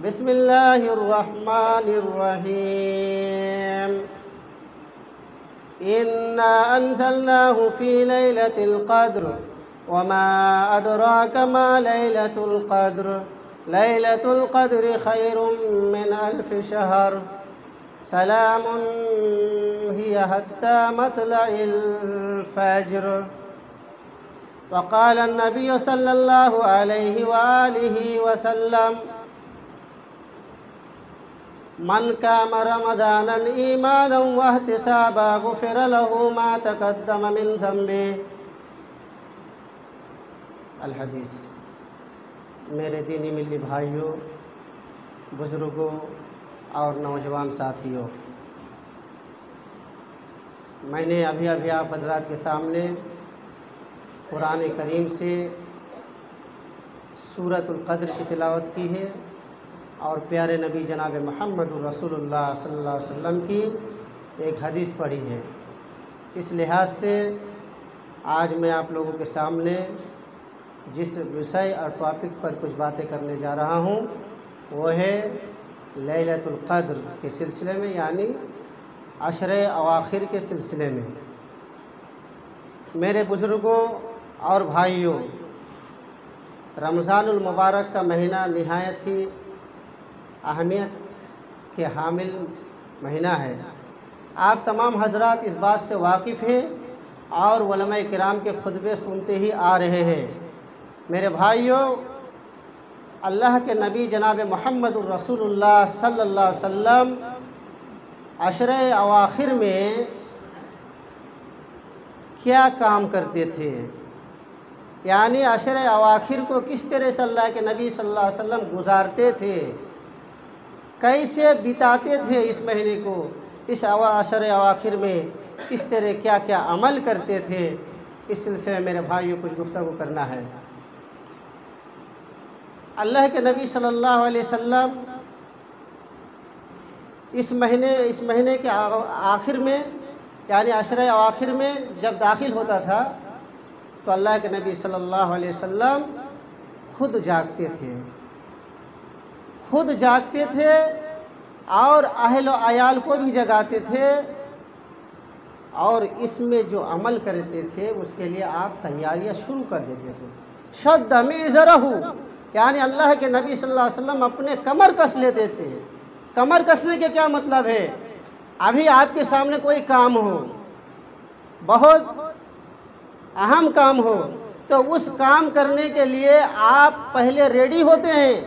بسم اللہ الرحمن الرحیم انا انزلناه فی لیلۃ القدر وما ادراک ما لیلۃ القدر لیلۃ القدر خیر من الف شہر سلام ہی حتی مطلع الفجر وقال النبی صلی اللہ علیہ وآلہ وسلم من قام رمضانا ایمانا واحتسابا غفر له ما تقدم من ذنبه الحدیث۔ میرے دینی ملی بھائیوں، بزرگوں اور نوجوان ساتھیوں، میں نے ابھی آپ حضرات کے سامنے قرآن کریم سے سورۃ القدر کی تلاوت کی ہے اور پیارے نبی جناب محمد رسول اللہ صلی اللہ علیہ وسلم کی ایک حدیث پڑھی ہے۔ اس لحاظ سے آج میں آپ لوگوں کے سامنے جس وشے اور ٹاپک پر کچھ باتیں کرنے جا رہا ہوں وہ ہے لیلۃ القدر کے سلسلے میں، یعنی عشر اواخر کے سلسلے میں۔ میرے بزرگوں اور بھائیوں، رمضان المبارک کا مہینہ نہایت ہی اہمیت کے حامل مہینہ ہے۔ آپ تمام حضرات اس بات سے واقف ہیں اور علماء کرام کے خطبے سنتے ہی آ رہے ہیں۔ میرے بھائیوں، اللہ کے نبی جناب محمد رسول اللہ صلی اللہ علیہ وسلم عشر اواخر میں کیا کام کرتے تھے، یعنی عشر اواخر کو کس طرح سے اللہ کے نبی صلی اللہ علیہ وسلم گزارتے تھے، کیسے بتاتے تھے اس مہینے کو، اس عشر اواخر میں کس طرح کیا کیا عمل کرتے تھے، اس سلسلے میں میرے بھائیوں کچھ گفتگو کرنا ہے۔ اللہ کے نبی صلی اللہ علیہ وسلم اس مہینے کے آخر میں، یعنی عشر اواخر میں جب داخل ہوتا تھا تو اللہ کے نبی صلی اللہ علیہ وسلم خود جاگتے تھے اور اہل و عیال کو بھی جگاتے تھے، اور اس میں جو عمل کرتے تھے اس کے لیے آپ تیاریاں شروع کر دیتے تھے۔ شد میزرہ، یعنی اللہ کے نبی صلی اللہ علیہ وسلم اپنے کمر کس لیتے تھے۔ کمر کسنے کے کیا مطلب ہے؟ ابھی آپ کے سامنے کوئی کام ہو، بہت اہم کام ہو، تو اس کام کرنے کے لیے آپ پہلے ریڈی ہوتے ہیں،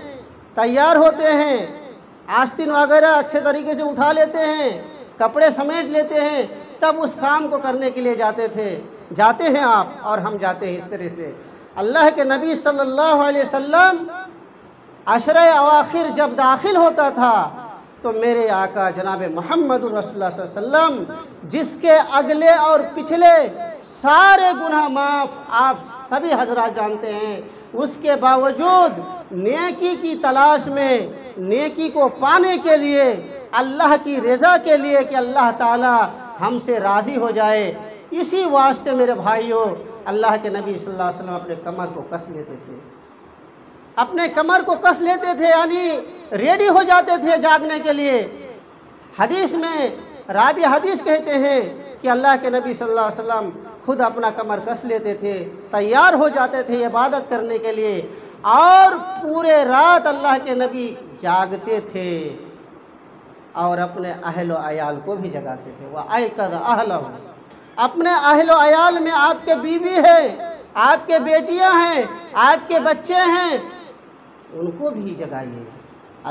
تیار ہوتے ہیں، آستین وغیرہ اچھے طریقے سے اٹھا لیتے ہیں، کپڑے سمیٹ لیتے ہیں، تب اس کام کو کرنے کے لیے جاتے ہیں آپ اور ہم جاتے ہیں۔ اس طرح سے اللہ کے نبی صلی اللہ علیہ وسلم عشر اواخر جب داخل ہوتا تھا تو میرے آقا جناب محمد رسول اللہ صلی اللہ علیہ وسلم، جس کے اگلے اور پچھلے سارے گناہ معاف آپ سبھی حضرات جانتے ہیں، اس کے باوجود نیکی کی تلاش میں، نیکی کو پانے کے لیے، اللہ کی رضا کے لیے کہ اللہ تعالی ہم سے راضی ہو جائے، اسی واسطے میرے بھائیوں اللہ کے نبی صلی اللہ علیہ وسلم اپنے کمر کو کس لیتے تھے، اپنے کمر کو کس لیتے تھے، یعنی ریڈی ہو جاتے تھے جاگنے کے لیے۔ حدیث میں راوی حدیث کہتے ہیں کہ اللہ کے نبی صلی اللہ علیہ وسلم خود اپنا کمر کس لیتے تھے، تیار ہو جاتے تھے عبادت کرنے کے لیے، اور پورے رات اللہ کے نبی جاگتے تھے اور اپنے اہل و عیال کو بھی جگاتے تھے۔ وَأَيْقَظَ أَهْلَهُ، اپنے اہل و عیال میں آپ کے بیوی ہیں، آپ کے بیٹیاں ہیں، آپ کے بچے ہیں، ان کو بھی جگائیے۔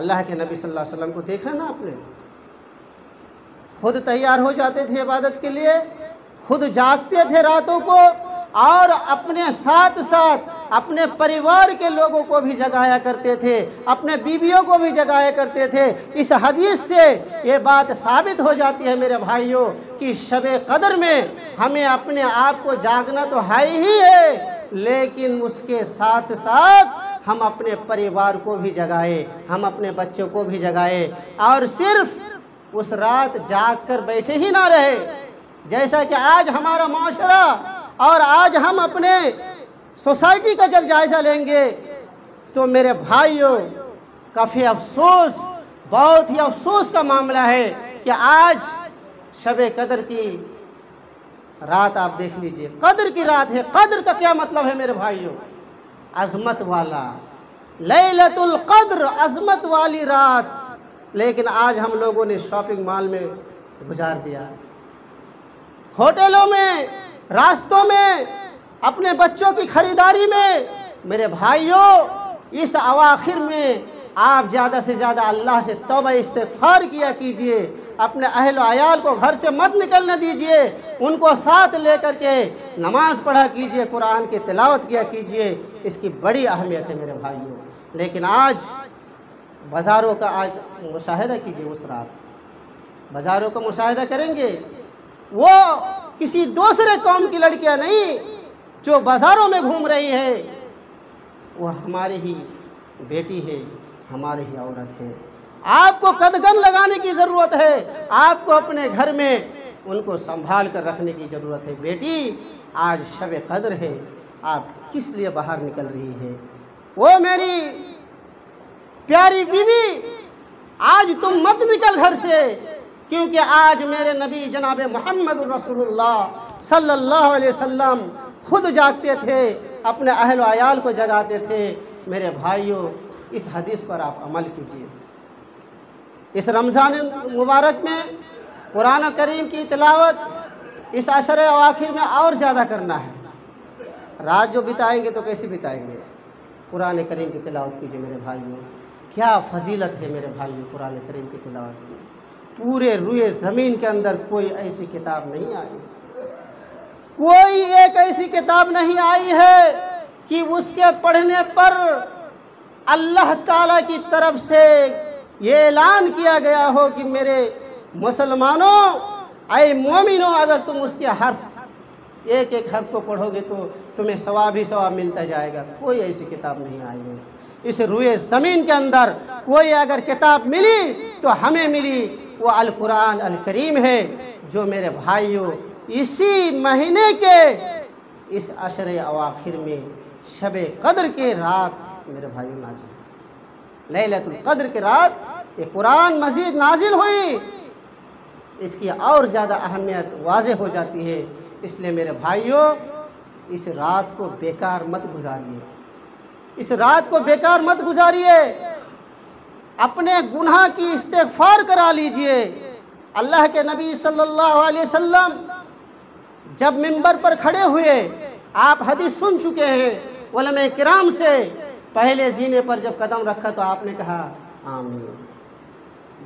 اللہ کے نبی صلی اللہ علیہ وسلم کو دیکھا نا آپ نے، خود تیار ہو جاتے تھے عبادت کے لیے، خود جاگتے تھے راتوں کو، اور اپنے ساتھ اپنے پریوار کے لوگوں کو بھی جگایا کرتے تھے، اپنے بیویوں کو بھی جگایا کرتے تھے۔ اس حدیث سے یہ بات ثابت ہو جاتی ہے میرے بھائیوں کہ شب قدر میں ہمیں اپنے آپ کو جاگنا تو ہے ہی ہے، لیکن اس کے ساتھ ہم اپنے پریوار کو بھی جگائے، ہم اپنے بچوں کو بھی جگائے، اور صرف اس رات جاگ کر بیٹھے ہی نہ رہے۔ جیسا کہ آج ہمارا معاشرہ اور آج ہم اپنے سوسائٹی کا جب جائزہ لیں گے تو میرے بھائیوں काफ़ी अफसोस, बहुत ही अफसोस का मामला है कि आज शब कदर की रात आप देख लीजिए, कदर की रात है। कदर का क्या मतलब है मेरे भाइयों? अजमत वाला, लैलतुल कद्र, अजमत वाली रात। लेकिन आज हम लोगों ने शॉपिंग मॉल में गुजार दिया, होटलों में, रास्तों में, अपने बच्चों की खरीदारी में। मेरे भाइयों, इस अवाखिर में आप ज़्यादा से ज़्यादा अल्लाह से तौबा इस्तिग़फ़ार किया कीजिए। अपने अहल व अयाल को घर से मत निकलने दीजिए, उनको साथ लेकर के नमाज़ पढ़ा कीजिए, कुरान की तिलावत किया कीजिए। इसकी बड़ी अहमियत है मेरे भाइयों। लेकिन आज बाज़ारों का आज मुशाहिदा कीजिए, उस रात बाज़ारों का मुशाहिदा करेंगे, वो किसी दूसरे कौम की लड़कियां नहीं जो बाज़ारों में घूम रही है, वो हमारी ही बेटी है, हमारी ही औरत है। आपको कदगन लगाने की ज़रूरत है, आपको अपने घर में उनको संभाल कर रखने की ज़रूरत है। बेटी, आज शब कद्र है, आप किस लिए बाहर निकल रही है? वो मेरी प्यारी बीवी, आज तुम मत निकल घर से, क्योंकि आज मेरे नबी जनाब मोहम्मद रसूलुल्लाह सल्लल्लाहु अलैहि वसल्लम खुद जागते थे, अपने अहल व अयाल को जगाते थे। मेरे भाइयों, इस हदीस पर आप अमल कीजिए। इस रमज़ान मुबारक में कुरान करीम की तिलावत इस अशर अवाखिर में और ज़्यादा करना है। रात जो बिताएंगे तो कैसे बिताएंगे? कुरान करीम की तिलावत कीजिए मेरे भाइयों। क्या फजीलत है मेरे भाइयों कुरान करीम की तिलावत की। पूरे रुए ज़मीन के अंदर कोई ऐसी किताब नहीं आई, कोई एक ऐसी किताब नहीं आई है कि उसके पढ़ने पर अल्लाह ताला की तरफ से ये ऐलान किया गया हो कि मेरे मुसलमानों, ऐ मोमिनों, अगर तुम उसके हर्फ एक एक हर्फ को पढ़ोगे तो तुम्हें सवाब ही सवाब मिलता जाएगा। कोई ऐसी किताब नहीं आई है। इस रुए ज़मीन के अंदर कोई अगर किताब मिली तो हमें मिली, वो अल कुरान अल करीम है, जो मेरे भाइयों इसी महीने के इस अशर अवाखिर में शब कद्र के रात मेरे भाइयों नाज़िल, लैलतुल कद्र की रात ये कुरान मजीद नाजिल हुई। इसकी और ज़्यादा अहमियत वाज़ेह हो जाती है। इसलिए मेरे भाइयों, इस रात को बेकार मत गुजारिए, इस रात को बेकार मत गुजारिए। अपने गुनाह की इस्तिग़फ़ार करा लीजिए। अल्लाह के नबी सल्लल्लाहु अलैहि वसल्लम जब मिंबर पर खड़े हुए, आप हदीस सुन चुके हैं उलमा किराम से, पहले जीने पर जब कदम रखा तो आपने कहा आमीन,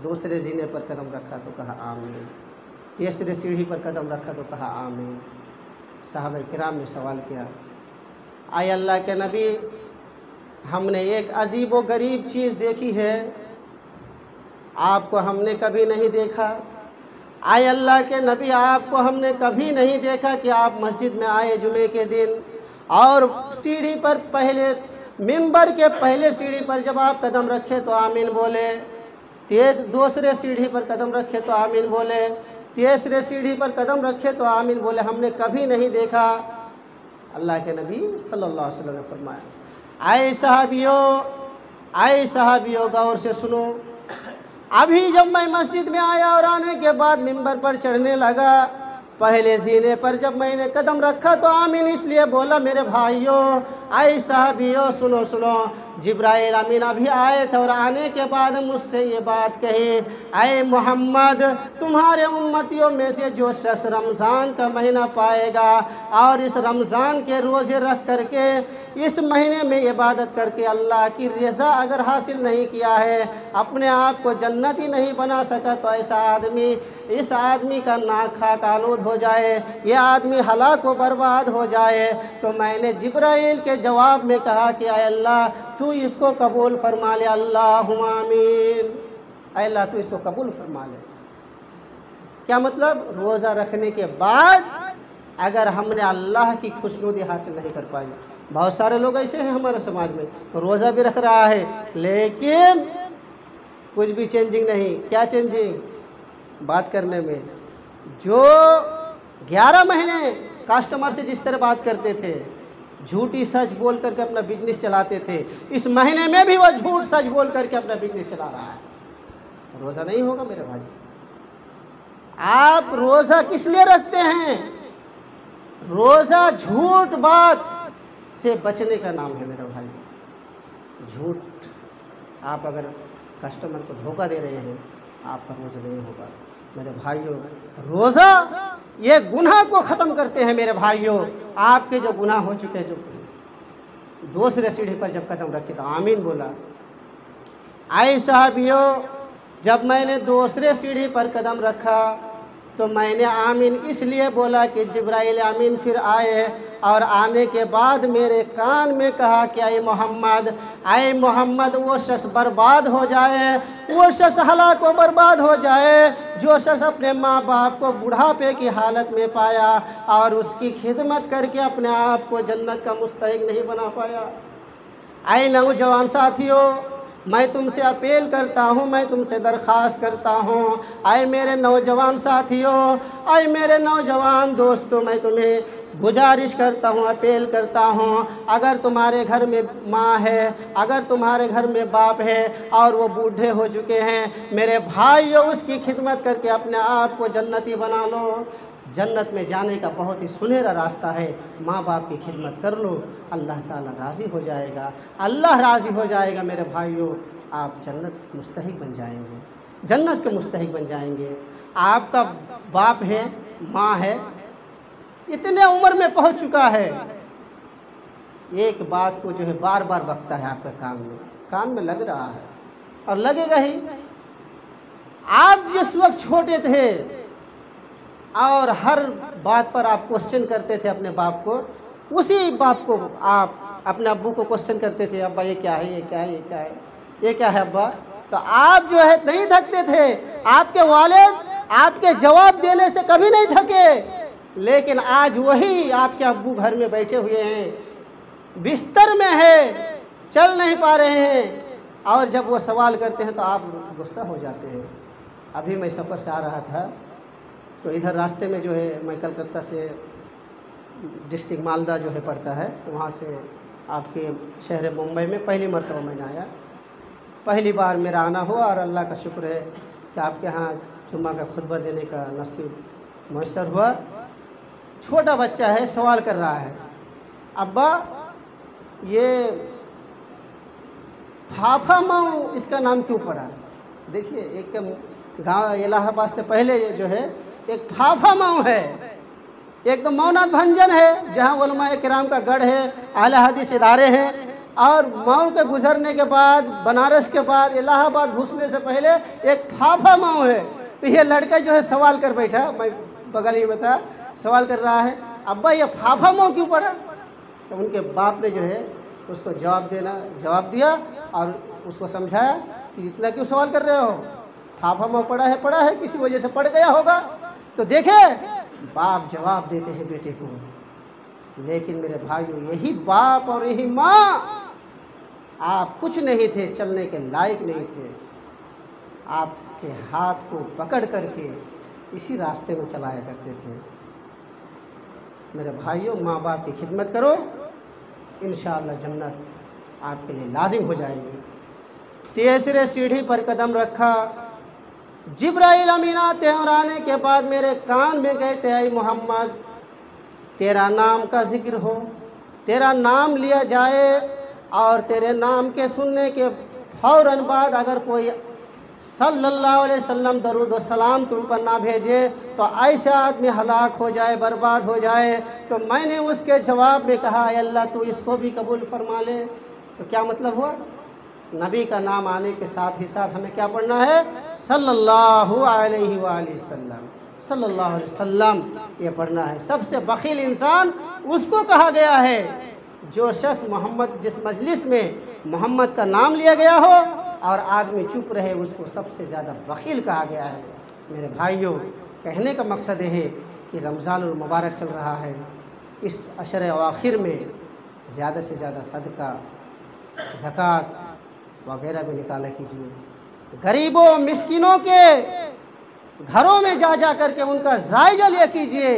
दूसरे जीने पर कदम रखा तो कहा आमीन, तीसरे सीढ़ी पर कदम रखा तो कहा आमीन। साहबा किराम ने सवाल किया, आए अल्लाह के नबी, हमने एक अजीब व गरीब चीज़ देखी है, आपको हमने कभी नहीं देखा। आए अल्लाह के नबी, आपको हमने कभी नहीं देखा कि आप मस्जिद में आए जुमे के दिन और सीढ़ी पर पहले, मिंबर के पहले सीढ़ी पर जब आप कदम रखे तो आमीन बोले, दूसरे सीढ़ी पर कदम रखे तो आमीन बोले, तीसरे सीढ़ी पर कदम रखे तो आमीन बोले, हमने कभी नहीं देखा। अल्लाह के नबी सल्लल्लाहु अलैहि वसल्लम ने फरमाया, आए सहाबियों गौर से सुनो, अभी जब मैं मस्जिद में आया और आने के बाद मिंबर पर चढ़ने लगा, पहले जीने पर जब मैंने कदम रखा तो आमीन इसलिए बोला। मेरे भाइयों, आए सहाबियों, सुनो सुनो, जिब्राइल अमीन अभी आए थे और आने के बाद मुझसे ये बात कही, आए मोहम्मद, तुम्हारे उम्मतियों में से जो शख्स रमज़ान का महीना पाएगा और इस रमज़ान के रोज़े रख करके इस महीने में इबादत करके अल्लाह की रज़ा अगर हासिल नहीं किया है, अपने आप को जन्नती नहीं बना सका, तो ऐसा आदमी, इस आदमी का नाक खाक आलूद हो जाए, ये आदमी हलाक व बर्बाद हो जाए। तो मैंने जिब्राइल के जवाब में कहा कि आए अल्लाह, तू इसको कबूल फरमा ले, अल्लाहुम्मा आमीन, आए अल्लाह तू इसको कबूल फरमा ले। क्या मतलब? रोज़ा रखने के बाद अगर हमने अल्लाह की खुशनुदी हासिल नहीं कर पाई, बहुत सारे लोग ऐसे हैं हमारे समाज में, रोज़ा भी रख रहा है लेकिन कुछ भी चेंजिंग नहीं। क्या चेंजिंग? बात करने में। जो 11 महीने कस्टमर से जिस तरह बात करते थे, झूठी सच बोल करके अपना बिजनेस चलाते थे, इस महीने में भी वो झूठ सच बोल करके अपना बिजनेस चला रहा है। रोज़ा नहीं होगा मेरे भाई। आप रोज़ा किस लिए रखते हैं? रोज़ा झूठ बात से बचने का नाम है मेरे भाई। झूठ, आप अगर कस्टमर को धोखा दे रहे हैं, आपका रोज़ा नहीं होगा मेरे भाइयों। रोज़ा ये गुनाह को ख़त्म करते हैं मेरे भाइयों। आपके जो गुनाह हो चुके हैं, जो दूसरे सीढ़ी पर जब कदम रखे तो आमीन बोला। आए साहबियों, जब मैंने दूसरे सीढ़ी पर कदम रखा तो मैंने आमीन इसलिए बोला कि जिब्राइल आमीन फिर आए और आने के बाद मेरे कान में कहा कि आए मोहम्मद वो शख्स बर्बाद हो जाए, वो शख्स हलाक व बर्बाद हो जाए जो शख्स अपने माँ बाप को बुढ़ापे की हालत में पाया और उसकी खिदमत करके अपने आप को जन्नत का मुस्तहिक नहीं बना पाया। आए नौजवान साथियों, मैं तुमसे अपील करता हूँ, मैं तुमसे दरख्वास्त करता हूँ, आए मेरे नौजवान साथियों, आए मेरे नौजवान दोस्तों, मैं तुम्हें गुजारिश करता हूँ, अपील करता हूँ, अगर तुम्हारे घर में माँ है, अगर तुम्हारे घर में बाप है और वो बूढ़े हो चुके हैं, मेरे भाइयों उसकी खिदमत करके अपने आप को जन्नती बना लो। जन्नत में जाने का बहुत ही सुनहरा रास्ता है। माँ बाप की खिदमत कर लो, अल्लाह ताला राज़ी हो जाएगा, अल्लाह राज़ी हो जाएगा मेरे भाइयों। आप जन्नत मुस्तहिक बन जाएंगे, जन्नत के मुस्तहिक बन जाएंगे। आपका बाप है, माँ है, इतने उम्र में पहुँच चुका है, एक बात को जो है बार बार बकता है आपके कान में लग रहा है और लगेगा ही। आप जिस वक्त छोटे थे और हर बात पर आप क्वेश्चन करते थे अपने बाप को, उसी बाप को आप अपने अब्बू को क्वेश्चन करते थे, अब्बा ये क्या है, ये क्या है, ये क्या है, ये क्या है अब्बा। तो आप जो है नहीं थकते थे, आपके वालिद आपके जवाब देने से कभी नहीं थके। लेकिन आज वही आपके अब्बू घर में बैठे हुए हैं, बिस्तर में है, चल नहीं पा रहे हैं, और जब वो सवाल करते हैं तो आप गुस्सा हो जाते हैं। अभी मैं सफ़र से आ रहा था तो इधर रास्ते में जो है, मैं कलकत्ता से डिस्ट्रिक्ट मालदा जो है पड़ता है, वहाँ से आपके शहर मुंबई में पहली मरतबा मैंने आया। पहली बार मेरा आना हुआ और अल्लाह का शुक्र है कि आपके यहाँ जुम्मा का खुतबा देने का नसीब मुयस्सर हुआ। छोटा बच्चा है, सवाल कर रहा है, अब्बा ये फाफा माऊ इसका नाम क्यों पड़ा? देखिए, एक गांव इलाहाबाद से पहले जो है एक फाफा माऊ है, एक तो मौनाथ भंजन है जहाँ उलमाए किराम का गढ़ है, अहले हदीस इदारे हैं, और मऊ के गुजरने के बाद, बनारस के बाद, इलाहाबाद घुसने से पहले एक फाफा माऊ है। तो ये लड़का जो है सवाल कर बैठा, मैं बगल ही बता, सवाल कर रहा है, अब्बा ये फाफा माऊ क्यों पड़ा? तो उनके बाप ने जो है उसको जवाब दिया और उसको समझाया कि इतना क्यों सवाल कर रहे हो, फाफा माऊ पड़ा है, किसी वजह से पड़ गया होगा। तो देखे, बाप जवाब देते हैं बेटे को। लेकिन मेरे भाइयों, यही बाप और यही माँ, आप कुछ नहीं थे, चलने के लायक नहीं थे, आपके हाथ को पकड़ करके इसी रास्ते में चलाया करते थे। मेरे भाइयों, माँ बाप की खिदमत करो, इंशाअल्लाह जन्नत आपके लिए लाजिम हो जाएगी। तीसरे सीढ़ी पर कदम रखा, जिब्राइल अमीन आते हैं और आने के बाद मेरे कान में कहते हैं, मोहम्मद तेरा नाम का जिक्र हो, तेरा नाम लिया जाए और तेरे नाम के सुनने के फ़ौरन बाद अगर कोई सल्लल्लाहु अलैहि वसल्लम दरूद व सलाम तुम पर ना भेजे तो ऐसे आदमी हलाक हो जाए, बर्बाद हो जाए। तो मैंने उसके जवाब में कहा, अल्लाह तू इसको भी कबूल फरमा ले। तो क्या मतलब हुआ? नबी का नाम आने के साथ ही साथ हमें क्या पढ़ना है? सल्लल्लाहु अलैहि वसल्लम, सल्लल्लाहु अलैहि वसल्लम, ये पढ़ना है। सबसे बखील इंसान उसको कहा गया है जो शख्स मोहम्मद, जिस मजलिस में मोहम्मद का नाम लिया गया हो और आदमी चुप रहे, उसको सबसे ज़्यादा बखील कहा गया है। मेरे भाइयों, कहने का मकसद है कि रमज़ानुल मुबारक चल रहा है, इस अशर अवाखिर में ज़्यादा से ज़्यादा सदका, ज़कात वगैरह भी निकाला कीजिए। गरीबों मिस्किनों के घरों में जा करके उनका जायजा लिया कीजिए,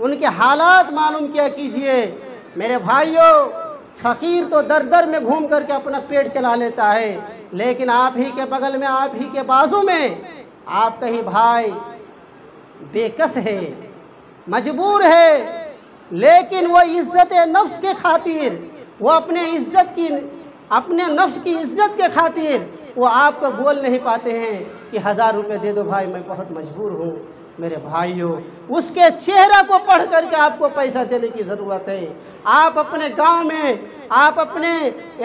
उनके हालात मालूम किया कीजिए। میرے بھائیوں، فقیر تو در در میں گھوم کر کے اپنا پیٹ چلا لیتا ہے، لیکن آپ ہی کے بغل میں، آپ ہی کے بازو میں آپ کا ہی بھائی بے کس ہے، مجبور ہے، لیکن وہ عزت نفس کے خاطر، وہ اپنے نفس کی عزت کے خاطر وہ آپ کو بول نہیں پاتے ہیں کہ 1000 روپے دے دو بھائی، میں بہت مجبور ہوں۔ میرے بھائیوں، اس کے چہرہ کو پڑھ کر کے آپ کو پیسہ دینے کی ضرورت ہے۔ آپ اپنے گاؤں میں، آپ اپنے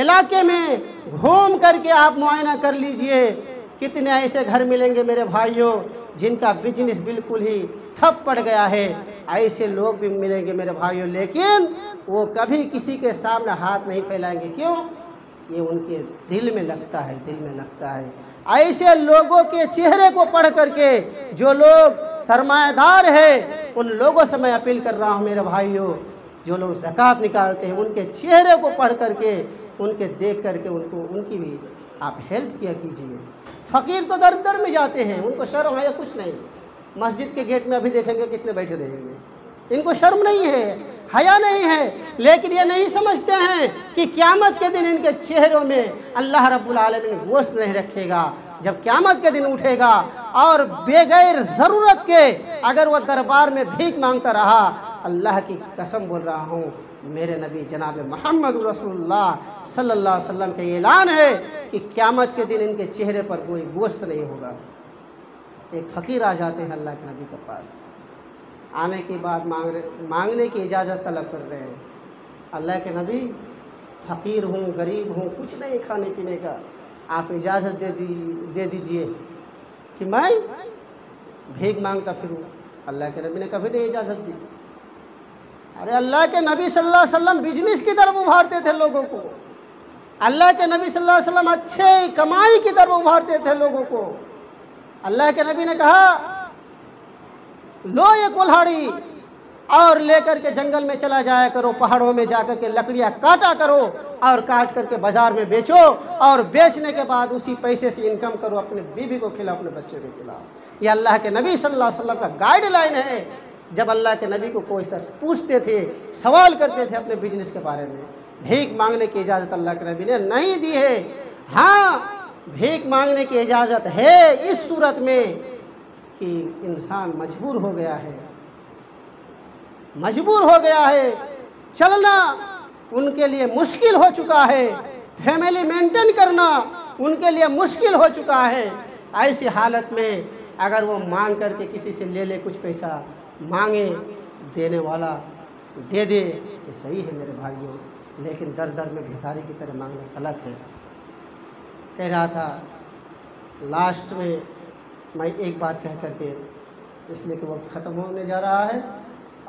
علاقے میں گھوم کر کے آپ معائنہ کر لیجئے، کتنے ایسے گھر ملیں گے میرے بھائیوں جن کا بزنس بالکل ہی ٹھپ پڑ گیا ہے۔ ایسے لوگ بھی ملیں گے میرے بھائیوں، لیکن وہ کبھی کسی کے سامنے ہاتھ نہیں پھیلائیں گے۔ کیوں؟ یہ ان کے دل میں لگتا ہے، دل میں لگتا ہے۔ ایسے لوگوں کے چہرے کو پڑھ کر کے، جو لوگ سرمایہ دار ہیں، ان لوگوں سے میں اپیل کر رہا ہوں میرے بھائیوں، جو لوگ زکوٰۃ نکالتے ہیں، ان کے چہرے کو پڑھ کر کے، ان کے دیکھ کر کے ان کی بھی آپ ہیلپ کیا کیجیے۔ فقیر تو در در میں جاتے ہیں، ان کو شرم ہے یا کچھ نہیں۔ مسجد کے گیٹ میں ابھی دیکھیں گے کتنے بیٹھے رہیں گے، ان کو شرم نہیں ہے، حیا نہیں ہے، لیکن یہ نہیں سمجھتے ہیں کہ قیامت کے دن ان کے چہروں میں اللہ رب العالمین گوشت نہیں رکھے گا۔ جب قیامت کے دن اٹھے گا اور بغیر ضرورت کے اگر وہ دربار میں بھیک مانگتا رہا، اللہ کی قسم بول رہا ہوں، میرے نبی جناب محمد رسول اللہ صلی اللہ علیہ وسلم کا اعلان ہے کہ قیامت کے دن ان کے چہرے پر کوئی گوشت نہیں ہوگا۔ ایک فقیر آ جاتے ہیں اللہ کے نبی کے پاس، آنے کے بعد مانگنے کی اجازت طلب کر رہے ہیں۔ اللہ کے نبی، فقیر ہوں، غریب ہوں، کچھ نہیں کھانے پینے کا، آپ اجازت دے دیجئے کہ میں بھیک مانگتا پھروں۔ اللہ کے نبی نے کبھی نہیں اجازت دی۔ ارے اللہ کے نبی صلی اللہ علیہ وسلم بزنس کی طرف ابھارتے تھے لوگوں کو، اللہ کے نبی صلی اللہ علیہ وسلم اچھے کمائی کی طرف ابھارتے تھے لوگوں کو۔ اللہ کے نبی نے کہا، لو یہ کلہاڑی اور لے کر کے جنگل میں چلا جایا کرو، پہاڑوں میں جا کر کے لکڑیاں کاٹا کرو اور کاٹ کر کے بازار میں بیچو، اور بیچنے کے بعد اسی پیسے سے انکم کرو، اپنے بیوی کو کھلاؤ، اپنے بچے کو کھلاؤ۔ یہ اللہ کے نبی صلی اللہ علیہ وسلم کا گائیڈ لائن ہے۔ جب اللہ کے نبی کو کوئی شخص پوچھتے تھے، سوال کرتے تھے اپنے بزنس کے بارے میں، بھیک مانگنے کی اجازت اللہ کے نبی نے نہیں دی ہے۔ ہاں، بھیک مانگنے کی اجازت ہے اس صورت میں کہ انسان مجبور ہو گیا ہے، مجبور ہو گیا ہے، چلنا ان کے لیے مشکل ہو چکا ہے، فیملی مینٹین کرنا ان کے لیے مشکل ہو چکا ہے۔ ایسی حالت میں اگر وہ مانگ کر کے کسی سے لے لے، کچھ پیسہ مانگے، دینے والا دے دے، یہ صحیح ہے میرے بھائیوں، لیکن در در میں بھکاری کی طرح مانگنا غلط ہے۔ کہہ رہا تھا لاسٹ میں ایک بات کہہ کر کے، اس لیے کہ وقت ختم ہونے جا رہا ہے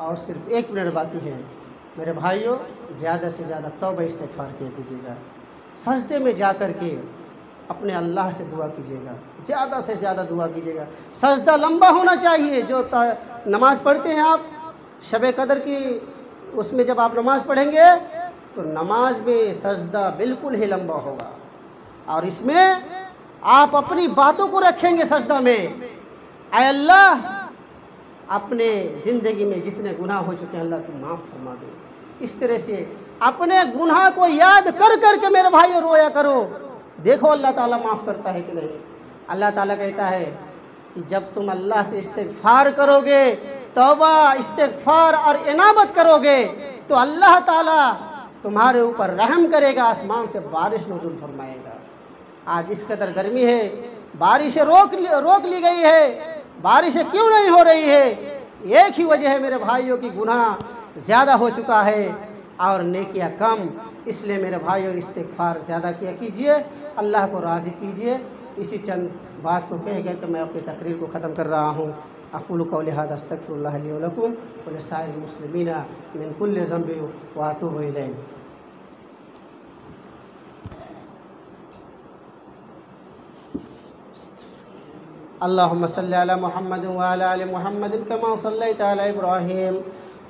اور صرف 1 منٹ باقی ہے۔ میرے بھائیوں، زیادہ سے زیادہ توبہ استغفار کیا کیجیے گا، سجدے میں جا کر کے اپنے اللہ سے دعا کیجیے گا، زیادہ سے زیادہ دعا کیجیے گا۔ سجدہ لمبا ہونا چاہیے۔ جو نماز پڑھتے ہیں آپ شب قدر کی، اس میں جب آپ نماز پڑھیں گے تو نماز میں سجدہ بالکل ہی لمبا ہوگا، اور اس میں آپ اپنی باتوں کو رکھیں گے سجدہ میں۔ اے اللہ، اپنے زندگی میں جتنے گناہ ہو چکے ہیں اللہ تو معاف فرما دے۔ اس طرح سے اپنے گناہ کو یاد کر کر کے میرے بھائیوں رویا کرو، دیکھو اللہ تعالیٰ معاف کرتا ہے کہ نہیں۔ اللہ تعالیٰ کہتا ہے کہ جب تم اللہ سے استغفار کرو گے، توبہ، استغفار اور انابت کرو گے، تو اللہ تعالیٰ تمہارے اوپر رحم کرے گا، آسمان سے بارش نزول فرمائے گا۔ آج اس قدر گرمی ہے، بارشیں روک لی گئی ہے، بارشیں کیوں نہیں ہو رہی ہے؟ ایک ہی وجہ ہے میرے بھائیوں کی گناہ زیادہ ہو چکا ہے اور نیکیاں کم۔ اس لیے میرے بھائیوں استغفار زیادہ کیا کیجئے، اللہ کو راضی کیجئے۔ اسی چند بات کو کہہ کر کے میں اپنی تقریر کو ختم کر رہا ہوں۔ اقول قولی ھذا استغفر اللہ لی ولکم ولسائر المسلمین من کل ذنب واتوب الیہ۔ اللهم صل على محمد وعلى آل محمد كما صليت على إبراهيم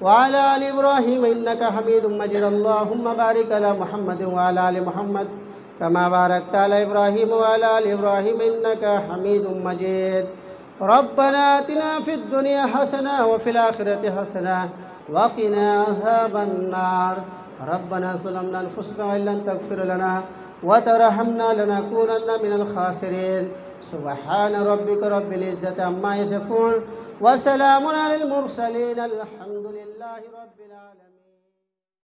وعلى آل إبراهيم إنك حميد مجيد اللهم بارك على محمد وعلى آل محمد كما باركت على إبراهيم وعلى آل إبراهيم إنك حميد مجيد ربنا آتنا في الدنيا حسنة وفي الآخرة حسنة وقنا عذاب النار ربنا ظلمنا أنفسنا وإن لم تغفر لنا وترحمنا لنكونن من الخاسرين سبحان ربك رب العزة عما يصفون وسلام على المرسلين الحمد لله رب العالمين.